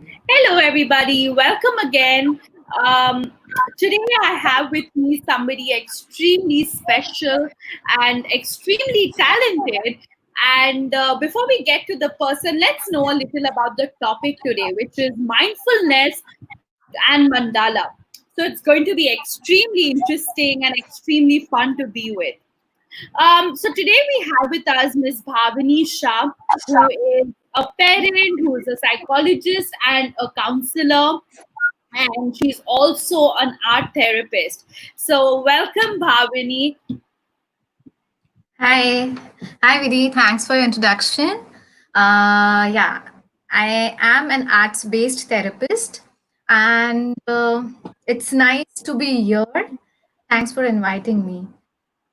Hello, everybody. Welcome again. Um, Today, I have with me somebody extremely special and extremely talented. And before we get to the person, let's know a little about the topic today, which is mindfulness and mandala. So, it's going to be extremely interesting and extremely fun to be with. So today we have with us Miss Bhavini Shah, who is a parent, who is a psychologist and a counselor, and she's also an art therapist. So welcome, Bhavini. Hi, hi Vidhi. Thanks for your introduction. Yeah, I am an arts-based therapist, and it's nice to be here. Thanks for inviting me.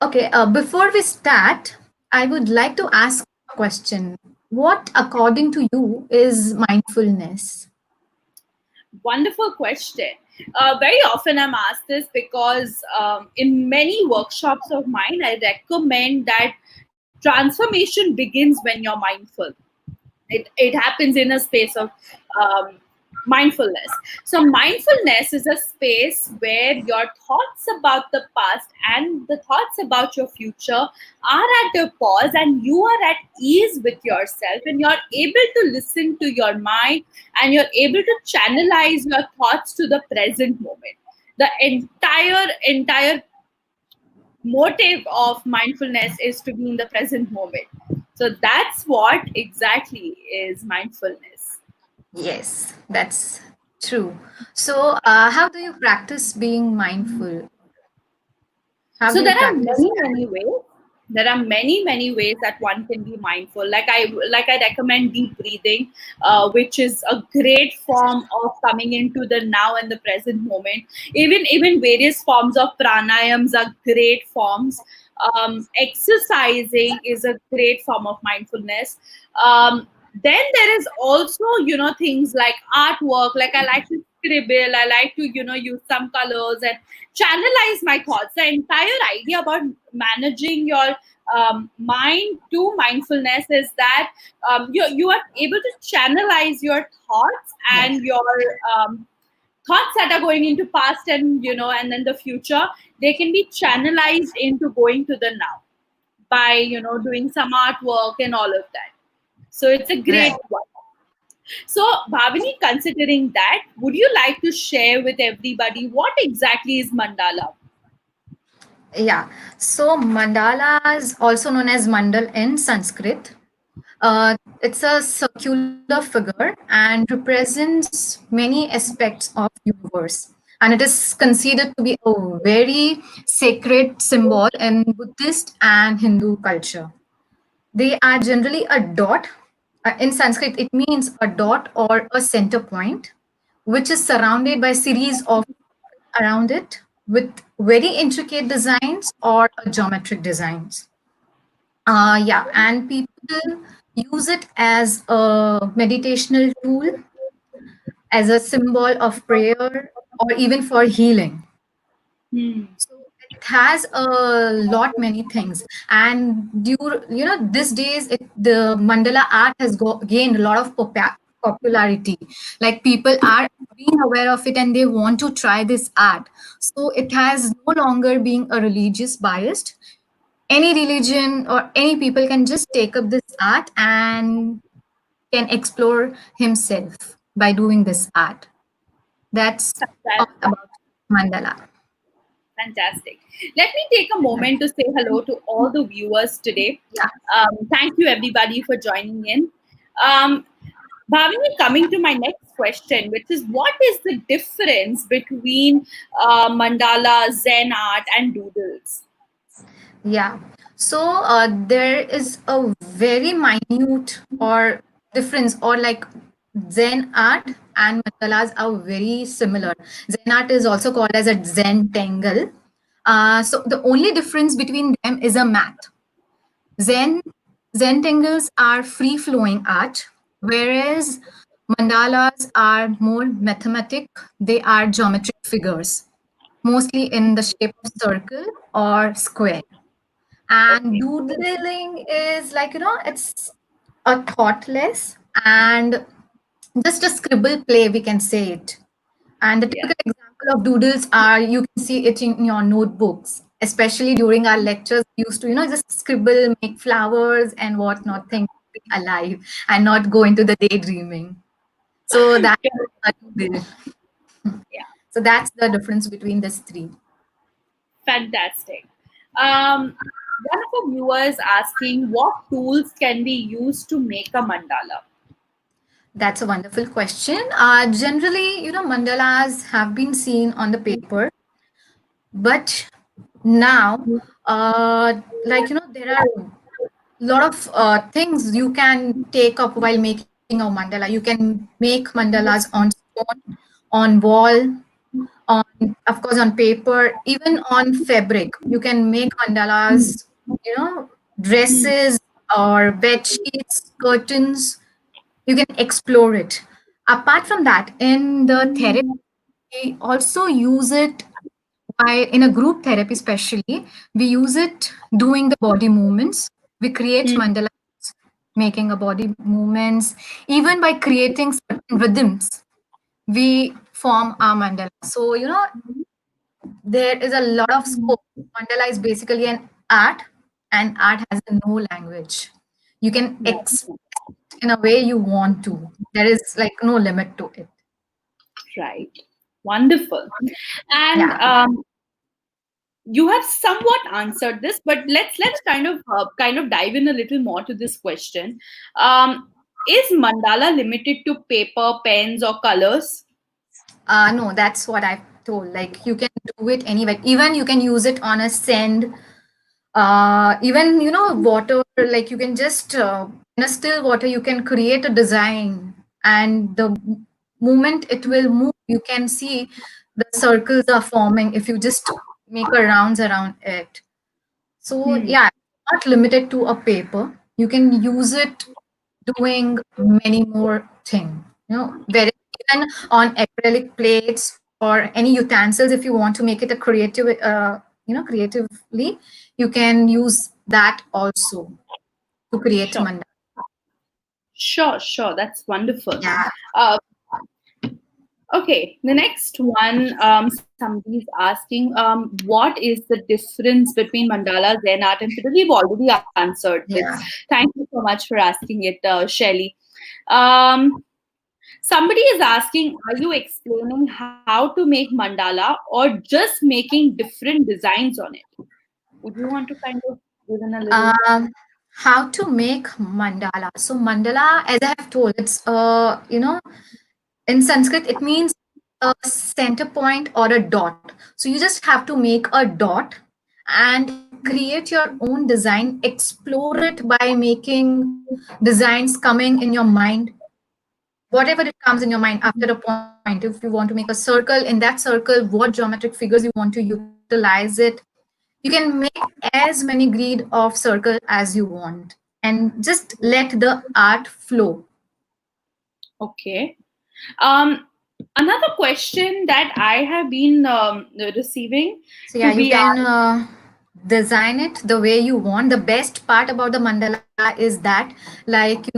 Okay, before we start, I would like to ask a question. What, according to you, is mindfulness? Wonderful question. Very often I'm asked this because in many workshops of mine, I recommend that transformation begins when you're mindful. It happens in a space of um, mindfulness. So mindfulness is a space where your thoughts about the past and the thoughts about your future are at a pause, and you are at ease with yourself, and you're able to listen to your mind, and you're able to channelize your thoughts to the present moment. The entire motive of mindfulness is to be in the present moment. So that's what exactly is mindfulness. Yes, that's true. So, how do you practice being mindful? How So do you there are practice many ways. There are many ways that one can be mindful. Like I recommend deep breathing, which is a great form of coming into the now and the present moment. Even various forms of pranayams are great forms. Exercising is a great form of mindfulness. Then there is also things like artwork. Like I like to scribble. I like to use some colors and channelize my thoughts. The entire idea about managing your mind to mindfulness is that you are able to channelize your thoughts, yes. and your thoughts that are going into past and and then the future, they can be channelized into going to the now by doing some artwork and all of that. So it's a great Right. one. So, Bhavini, considering that, would you like to share with everybody what exactly is mandala? Yeah. So mandalas, also known as mandal in Sanskrit, it's a circular figure and represents many aspects of universe. And it is considered to be a very sacred symbol in Buddhist and Hindu culture. They are generally a dot. In Sanskrit, it means a dot or a center point, which is surrounded by series of around it with very intricate designs or geometric designs. Yeah, and people use it as a meditational tool, as a symbol of prayer, or even for healing. Hmm. So it has a lot many things, and these days the mandala art has gained a lot of popularity. Like people are being aware of it and they want to try this art. So it has no longer being a religious biased. Any religion or any people can just take up this art and can explore himself by doing this art. That's all Fantastic. about mandala. Fantastic. Let me take a moment to say hello to all the viewers today. Yeah. Thank you, everybody, for joining in. Um, Bhavini, coming to my next question, which is what is the difference between mandala, Zen art, and doodles? Yeah. So there is a very minute or difference, or like Zen art and mandalas are very similar. Zen art is also called as a Zentangle. So the only difference between them is a math. Zen Zentangles are free flowing art, whereas mandalas are more mathematic. They are geometric figures, mostly in the shape of circle or square. And Okay. doodling is like, it's a thoughtless and just a scribble play, we can say it. And the Yeah. typical example of doodles are, you can see it in your notebooks, especially during our lectures. We used to, just scribble, make flowers and whatnot, think be alive and not go into the daydreaming. So that's a doodle. Yeah. So that's the difference between these three. Fantastic. One of our viewers asking what tools can be used to make a mandala? That's a wonderful question. Generally, mandalas have been seen on the paper, but now, there are lot of things you can take up while making a mandala. You can make mandalas on stone, on wall, on, of course, on paper, even on fabric. You can make mandalas, dresses or bed sheets, curtains. You can explore it. Apart from that, in the therapy, we also use it in a group therapy, especially, we use it doing the body movements. We create mandalas, making a body movements, even by creating certain rhythms. We form our mandala. So, there is a lot of scope. Mandala is basically an art, and art has no language. You can express in a way you want to. There is like no limit to it. Right. Wonderful. And Yeah. you have somewhat answered this, but let's kind of dive in a little more to this question. Is mandala limited to paper, pens, or colors? No, that's what I've told. Like you can do it anywhere. Even you can use it on a sand. Even water. Like you can just in a still water, you can create a design, and the moment it will move, you can see the circles are forming if you just make a rounds around it. So Hmm. yeah, not limited to a paper. You can use it doing many more things. Very even on acrylic plates or any utensils. If you want to make it a creative, creatively, you can use that also to create Sure. mandala. Sure. That's wonderful. Yeah. Uh, okay, the next one, somebody's asking, what is the difference between mandala, Zen art, and fiddle? We've already answered this. Yeah. Thank you so much for asking it, Shelley. Um, Somebody is asking, are you explaining how to make mandala or just making different designs on it? Would you want to kind of give in a little? Um, how to make mandala? So mandala, as I have told, it's in Sanskrit, it means a center point or a dot. So you just have to make a dot and create your own design, explore it by making designs coming in your mind, whatever it comes in your mind after a point. If you want to make a circle, in that circle, what geometric figures you want to utilize it. You can make as many grid of circle as you want and just let the art flow. Okay. Um, Another question that I have been receiving So yeah, to you be can asked. design it the way you want. The best part about the mandala is that, like,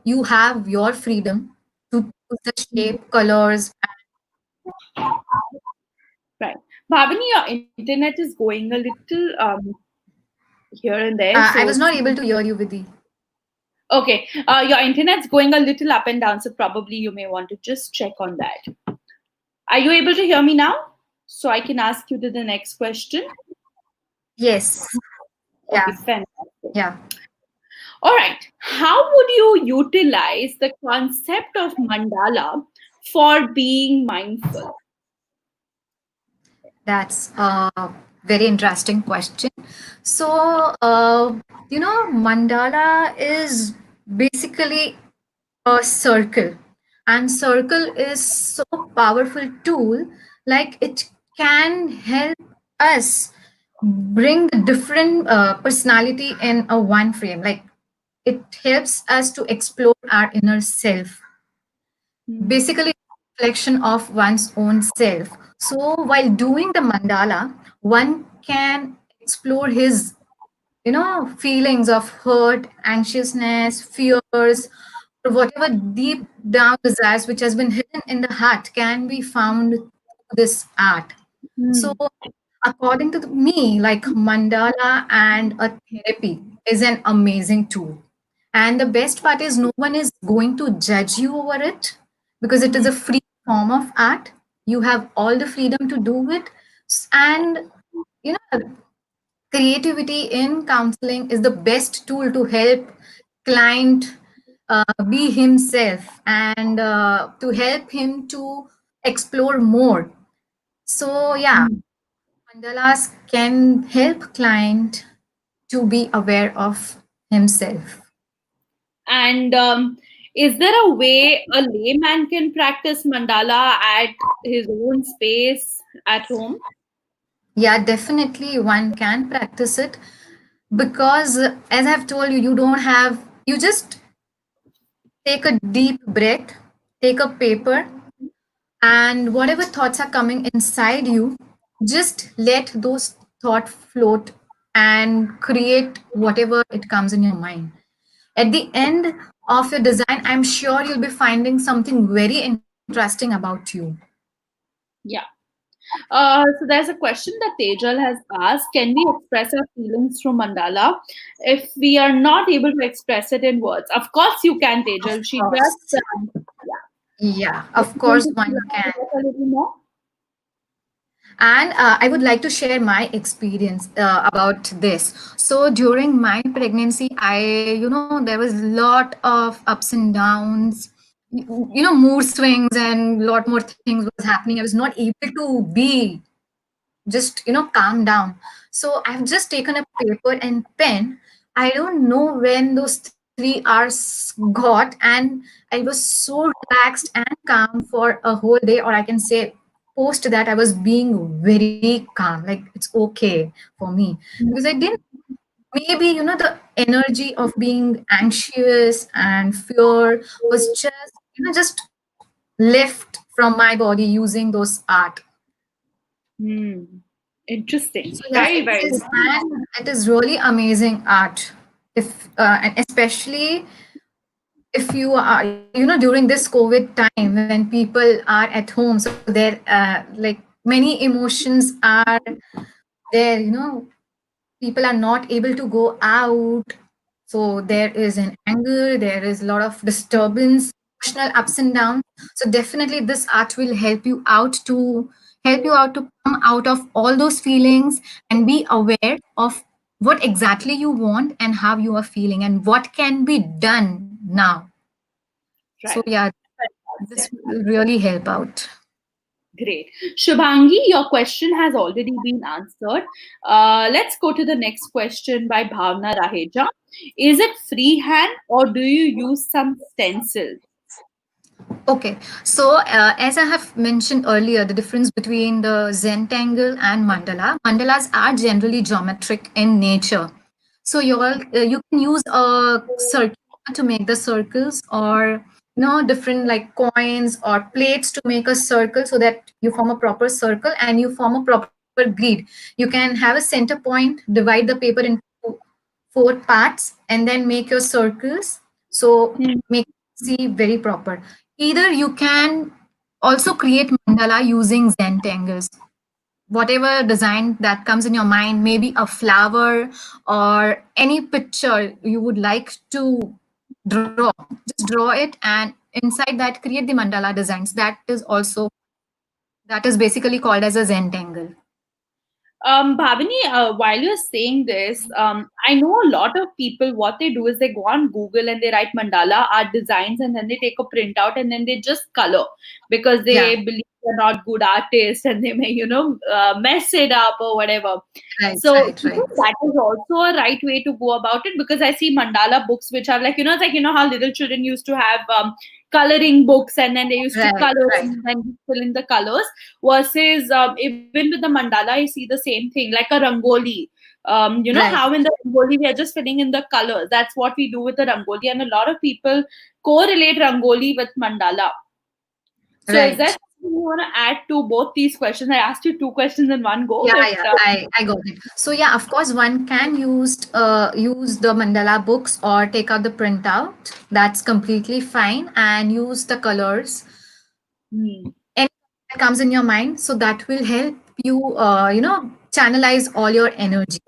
you have your freedom to choose the shape, colors. Right. Bhavini, your internet is going a little here and there. I So, was not able to hear you, Vidhi. okay, your internet's going a little up and down. So, probably you may want to just check on that. Are you able to hear me now? So, I can ask you to the next question. Yes. Okay, Yeah. fantastic. Yeah. All right. How would you utilize the concept of mandala for being mindful? That's a very interesting question. So, mandala is basically a circle, and circle is so powerful tool. Like it can help us bring the different personality in a one frame. Like it helps us to explore our inner self, Hmm. basically reflection of one's own self. So while doing the mandala, one can explore his feelings of hurt, anxiousness, fears, or whatever deep down desires which has been hidden in the heart can be found through this art. So, Hmm. according to me, like mandala and a therapy is an amazing tool. And the best part is no one is going to judge you over it because it is Hmm. a free form of art. You have all the freedom to do it. And you know, creativity in counseling is the best tool to help client be himself and to help him to explore more. So yeah, Hmm. mandalas can help client to be aware of himself. And is there a way a layman can practice mandala at his own space at home? Yeah, definitely one can practice it because as I've told you, you don't have, you just take a deep breath, take a paper, and whatever thoughts are coming inside you, just let those thoughts float and create whatever it comes in your mind. At the end of your design, I'm sure you'll be finding something very interesting about you. Yeah. So there's a question that Tejal has asked: can we express our feelings through mandala if we are not able to express it in words? Of course, you can, Of Tejal. She just course. yeah. Yeah, Are of you going course to one can. elaborate a little more? And I would like to share my experience about this. So during my pregnancy, there was a lot of ups and downs, mood swings, and a lot more things was happening. I was not able to be just calm down. So I've just taken a paper and pen. I don't know when those 3 hours got, and I was so relaxed and calm for a whole day, or I can say post that I was being very calm, like it's okay for me because I didn't, maybe the energy of being anxious and fear was just left from my body using those art. Hmm. Interesting. So yeah, Very, it very is, good. and it is really amazing art. If and especially if you are, during this COVID time when people are at home, so there, like many emotions are there. People are not able to go out, so there is an anger, there is a lot of disturbance, emotional ups and downs. So definitely this art will help you out to come out of all those feelings and be aware of what exactly you want and how you are feeling and what can be done now. So Right. yeah, this Fantastic. will really help out. Great. Shubhangi, your question has already been answered. Let's go to the next question by Bhavna Raheja. Is it freehand or do you use some stencils? Okay, so as I have mentioned earlier, the difference between the Zentangle and mandala. Mandalas are generally geometric in nature. So you can use a circle to make the circles, or different like coins or plates to make a circle, so that you form a proper circle and you form a proper grid. You can have a center point, divide the paper into 4 parts, and then make your circles. So Hmm. make see very proper. Either you can also create mandala using Zentangles. Whatever design that comes in your mind, maybe a flower or any picture you would like to draw, just draw it, and inside that create the mandala designs. That is basically called as a Zentangle. Bhavini, while you're saying this, I know a lot of people, what they do is they go on Google and they write mandala art designs and then they take a printout and then they just color because they Yeah, believe they're not good artists and they may, mess it up or whatever. right, So right, you right, think that is also a right way to go about it, because I see mandala books which are like, it's like, how little children used to have coloring books and then they used to right, color right, and then fill in the colors, versus even with the mandala I see the same thing like a rangoli. right, How in the rangoli we are just filling in the colors. That's what we do with the rangoli, and a lot of people correlate rangoli with mandala. So is right. that you want to add to both these questions? I asked you two questions in one go, Yeah, but yeah, I got it. So yeah, of course, one can use the mandala books or take out the printout. That's completely fine, and use the colors. hmm, Anything that comes in your mind, so that will help you, channelize all your energy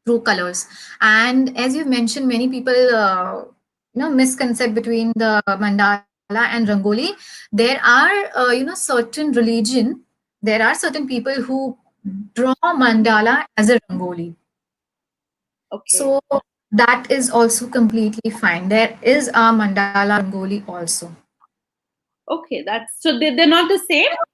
through colors. And as you mentioned, many people, misconcept between the mandala and rangoli. There are, certain religion. There are certain people who draw mandala as a rangoli. okay, So that is also completely fine. There is a mandala rangoli also. okay. That's so they're not the same. Huh?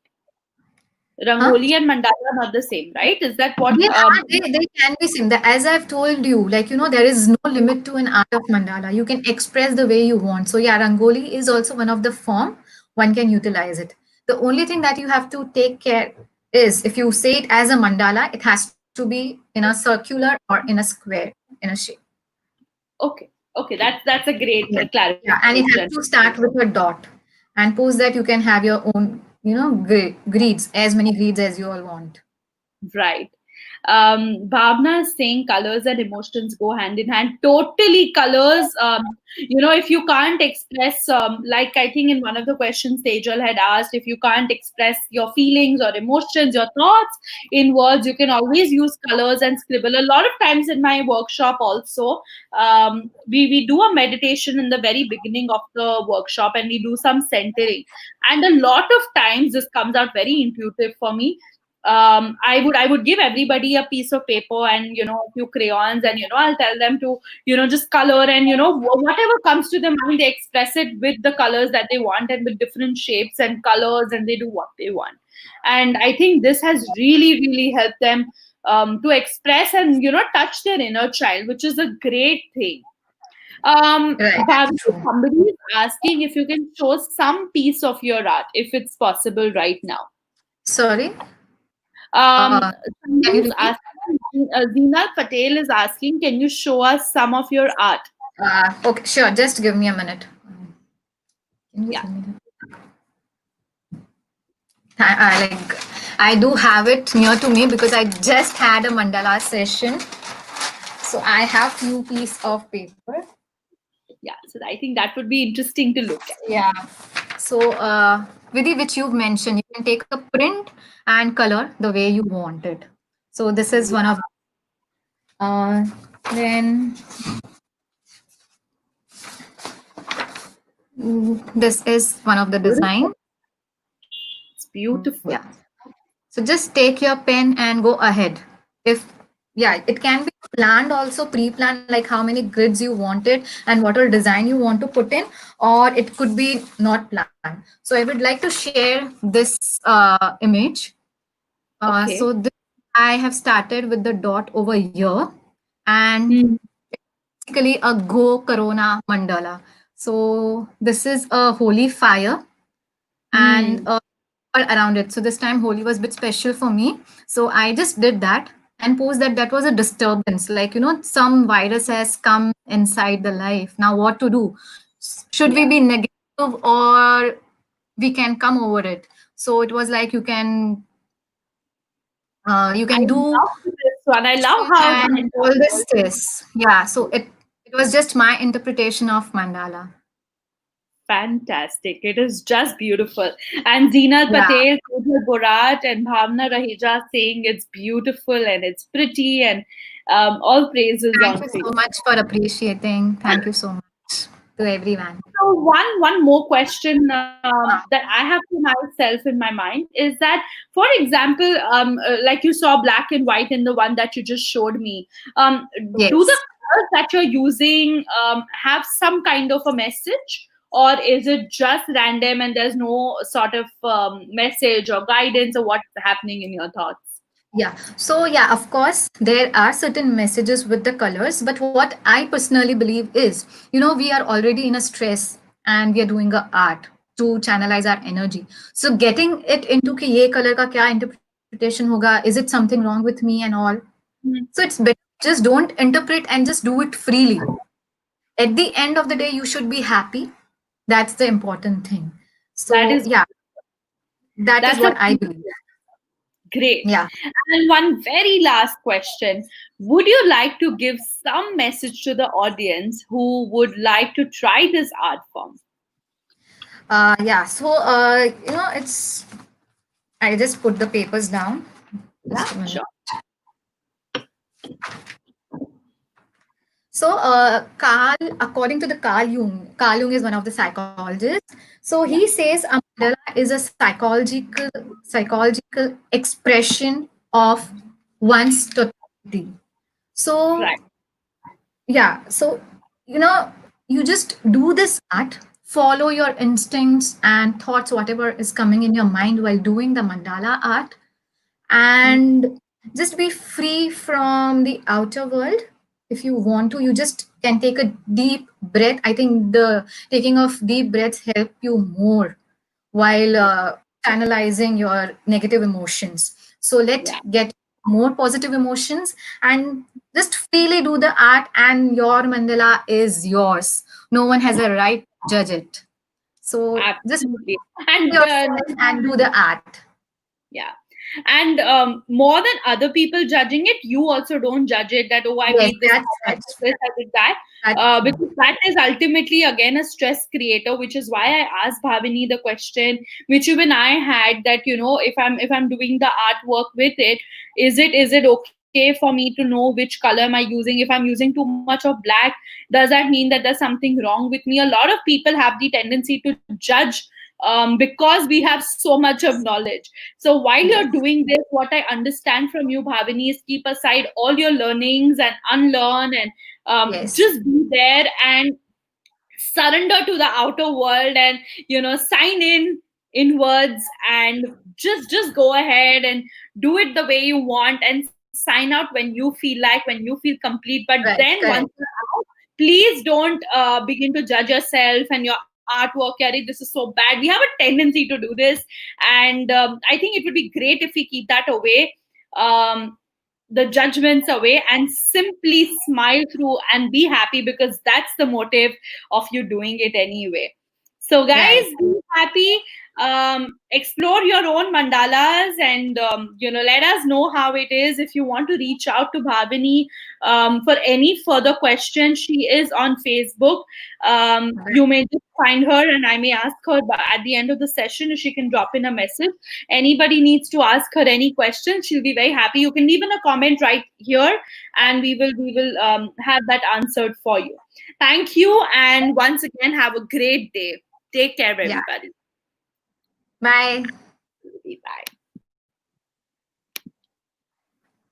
Rangoli and mandala are not the same, right? Is that what? They can be seen. As I've told you, like, there is no limit to an art of mandala. You can express the way you want. So, yeah, Rangoli is also one of the form one can utilize it. The only thing that you have to take care is if you say it as a mandala, it has to be in a circular or in a square, in a shape. Okay, okay. That's a great Yeah. Yeah, and it has clarification. to start with a dot. And post that you can have your own, grids, as many grids as you all want. Right. Bhavna is saying colors and emotions go hand in hand. Totally, colors. If you can't express, like I think in one of the questions Tejal had asked, if you can't express your feelings or emotions, your thoughts in words, you can always use colors and scribble. A lot of times in my workshop, also, we do a meditation in the very beginning of the workshop, and we do some centering. And a lot of times, this comes out very intuitive for me. I would give everybody a piece of paper and a few crayons, and I'll tell them to just color, and whatever comes to their mind, they express it with the colors that they want and with different shapes and colors, and they do what they want. And I think this has really really helped them to express and touch their inner child, which is a great thing. Right, Bhavini, that's true. somebody is asking if you can show some piece of your art, if it's possible right now. Sorry, Um, can you Somebody is repeat? asking, Zinal Patel is asking, can you show us some of your art? Okay, sure. Just give me a minute. Can you Yeah. show me that? I do have it near to me because I just had a mandala session. So I have few piece of paper. Yeah. So I think that would be interesting to look at. Yeah. So, Vidhi, which you've mentioned, you can take a print and color the way you want it. So this is one Yeah. of. Uh, then this is one of the Beautiful. design. It's beautiful. Yeah. So just take your pen and go ahead. If Yeah, it can be planned also, pre-planned, like how many grids you wanted and what all design you want to put in, or it could be not planned. So I would like to share this image. Okay. So this, I have started with the dot over here, and Hmm. basically a go corona mandala. So this is a holy fire, and Hmm. all around it. So this time Holi was a bit special for me. So I just did that and posed that that was a disturbance. Like, some virus has come inside the life. Now what to do? Should we Yeah. be negative, or we can come over it? So it was like you I can do love this one. I love how the and all entire this this. Yeah. So it was just my interpretation of mandala. fantastic. It is just beautiful. And Zinal Yeah. Patel, Kudhar Borat, and Bhavna Raheja saying it's beautiful and it's pretty, and all praises Thank on you for you. so much for appreciating. Thank you so much to everyone. So one more question that I have for myself in my mind is that, for example, like you saw black and white in the one that you just showed me. Do the Yes. colors that you're using have some kind of a message, or is it just random and there's no sort of message or guidance or what's happening in your thoughts? Yeah. So, yeah, of course, there are certain messages with the colors, but what I personally believe is, we are already in a stress and we are doing a art to channelize our energy. So, getting it into कि ये color का क्या interpretation होगा, is it something wrong with me and all. Mhm. So, it's better just don't interpret and just do it freely. At the end of the day, you should be happy. That's the important thing. That So, is yeah, That is That's a what I believe. great. Yeah. And one very last question. Would you like to give some message to the audience who would like to try this art form? Yeah. So, it's, I just put the papers down. Yeah, Just a minute. sure. So, Carl Jung is one of the psychologists. So he Yeah, says a mandala is a psychological expression of one's totality. So right. yeah, so you just do this art, follow your instincts and thoughts, whatever is coming in your mind while doing the mandala art, Mm, and just be free from the outer world. If you want to, you just can take a deep breath. I think the taking of deep breaths help you more while yeah, channelizing your negative emotions. So let yeah, get more positive emotions and just freely do the art, and your mandala is yours. No one has a right to judge it. So just absolutely. be And yourself and do the art. yeah, and more than other people judging it, you also don't judge it that, oh, I Yes, made this that's art, I right. did this, I did that, That's true. because that is ultimately again a stress creator, which is why I asked Bhavini the question which even I had, that if I'm doing the artwork with it, is it okay for me to know which color am I using? If I'm using too much of black, does that mean that there's something wrong with me? A lot of people have the tendency to judge, because we have so much of knowledge. So while you're Yes. doing this, what I understand from you, Bhavini, is keep aside all your learnings and unlearn, and Yes. just be there and surrender to the outer world, and sign in inwards, and just go ahead and do it the way you want, and sign out when you feel like, when you feel complete. But then Right. once Correct. you're out, please don't begin to judge yourself and your artwork. Yari, this is so bad. We have a tendency to do this, and I think it would be great if we keep that away, um, the judgments away, and simply smile through and be happy, because that's the motive of you doing it anyway. So guys, Right. be happy, explore your own mandalas, and let us know how it is. If you want to reach out to Bhavini for any further questions, she is on Facebook. You may just find her, and I may ask her at the end of the session if she can drop in a message. Anybody needs to ask her any questions, she'll be very happy. You can leave in a comment right here, and we will have that answered for you. Thank you, and once again, have a great day. Take care, Yeah. everybody. Bye. Bye.